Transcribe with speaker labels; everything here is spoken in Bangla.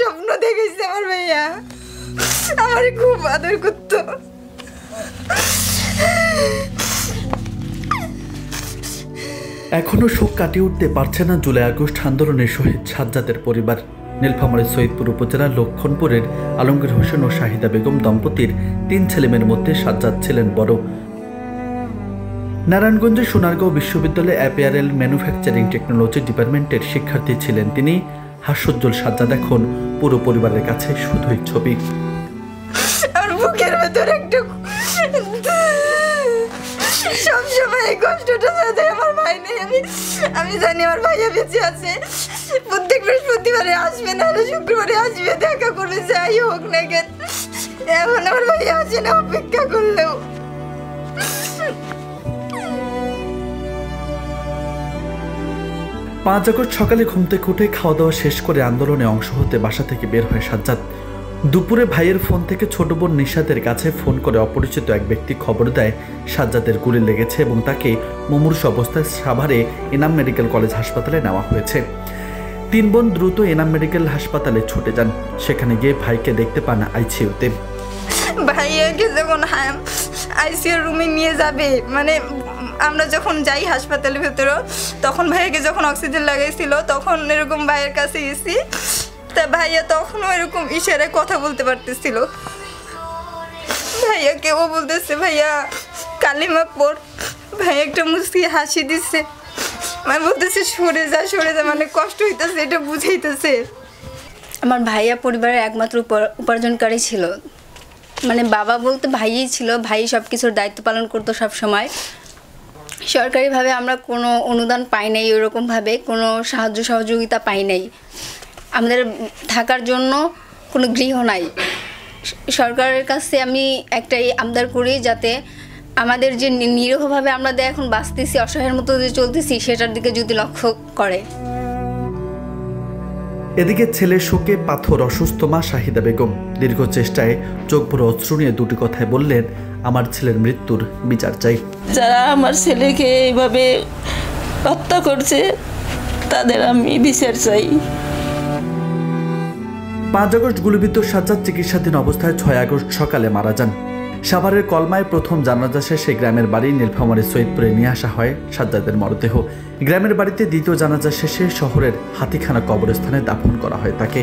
Speaker 1: স্বপ্ন দেখেছে আমার ভাইয়া, আমার খুব আদর করতো।
Speaker 2: এখনো শোক কাটিয়ে উঠতে পারছে না জুলাই আগস্ট আন্দোলনের শহীদ সাজ্জাদের পরিবার। নীলফামারীর সৈয়দপুর উপজেলার লক্ষণপুরের আলমগীর হোসেন ও শাহিদা বেগম দম্পতির 3 ছেলেমেয়ের মধ্যে সাজ্জাদ ছিলেন বড়। নারায়ণগঞ্জের সোনারগাঁও বিশ্ববিদ্যালয়ে অ্যাপিয়ারেল ম্যানুফ্যাকচারিং টেকনোলজি ডিপার্টমেন্টের শিক্ষার্থী ছিলেন তিনি। হাস্যোজ্জ্বল সাজ্জাদ এখন পুরো পরিবারের কাছে শুধুই ছবি।
Speaker 1: আমার বুকের ভেতরে একটু সবসময় এই কষ্টটা যাতে আমার ভাই নেই। আমি জানি আমার ভাইয়া বেঁচে আছে। প্রত্যেক বৃহস্পতিবারে আসবে, না শুক্রবারে আসবে, দেখা করবে, যাই হোক না কেন। এখন আমার ভাইয়া আসে না, অপেক্ষা করলেও।
Speaker 2: 5 আগস্ট সকালে ঘুম থেকে উঠে খাওয়া দাওয়া শেষ করে আন্দোলনে অংশ হতে বাসা থেকে বের হয় সাজ্জাদ। দুপুরে ভাইয়ের ফোন থেকে ছোট বোন নিশাতের কাছে ফোন করে অপরিচিত এক ব্যক্তি খবর দেয় সাজ্জাদের গুলি লেগেছে এবং তাকে মুমূর্ষু অবস্থায় সাভারে এনাম মেডিকেল কলেজ হাসপাতালে নেওয়া হয়েছে। 3 বোন দ্রুত এনাম মেডিকেল হাসপাতালে ছুটে যান। সেখানে গিয়ে ভাইকে দেখতে পান আইসিইউতে।
Speaker 1: ভাইয়াকে যখন আইসিইউ রুমে নিয়ে যাবে, মানে আমরা যখন যাই হাসপাতালের ভেতরে, তখন ভাইয়াকে যখন অক্সিজেন লাগাইছিল তখন এরকম ভাইয়ের কাছে গেছি। তা ভাইয়া তখনও এরকম ইশারায় কথা বলতে পারতেছিল। ভাইয়াকে ও বলতেছে ভাইয়া কালিমা পড়। ভাইয়া একটা মুচকি হাসি দিচ্ছে, মানে বলতেছে সরে যা সরে যা, মানে কষ্ট হইতেছে, এটা বুঝাইতেছে। আমার ভাইয়া পরিবারের একমাত্র উপার্জনকারী ছিল, মানে বাবা বলতে ভাইই ছিল। ভাই সব কিছুর দায়িত্ব পালন করতো সব সময়। সরকারিভাবে আমরা কোনো অনুদান পাই নাই, ওরকমভাবে কোনো সাহায্য সহযোগিতা পাই নাই। আমাদের থাকার জন্য কোনো গৃহ নাই। সরকারের কাছে আমি একটাই আবদার করি, যাতে আমাদের যে নিরীহভাবে আমরা এখন বাঁচতেছি, অসহায়ের মতো যে চলতেছি, সেটার দিকে যদি লক্ষ্য করে।
Speaker 2: এদিকে ছেলের শোকে পাথর অসুস্থ মা শাহিদা বেগম দীর্ঘ চেষ্টায় চোখ ভরে অশ্রু নিয়ে দুটি কথায় বললেন, আমার ছেলের মৃত্যুর বিচার চাই।
Speaker 3: যারা আমার ছেলেকে এইভাবে হত্যা করছে তাদের আমি বিচার চাই।
Speaker 2: 5 আগস্ট গুলিবিদ্ধ সাজ্জাদ চিকিৎসাধীন অবস্থায় 6 আগস্ট সকালে মারা যান। সাভারের কলমায় প্রথম জানাজা শেষে গ্রামের বাড়ি নীলফামারীর সৈয়দপুরে নিয়ে আসা হয় সাজ্জাদের মরদেহ। গ্রামের বাড়িতে দ্বিতীয় জানাজা শেষে শহরের হাতিখানা কবরস্থানে দাফন করা হয় তাকে।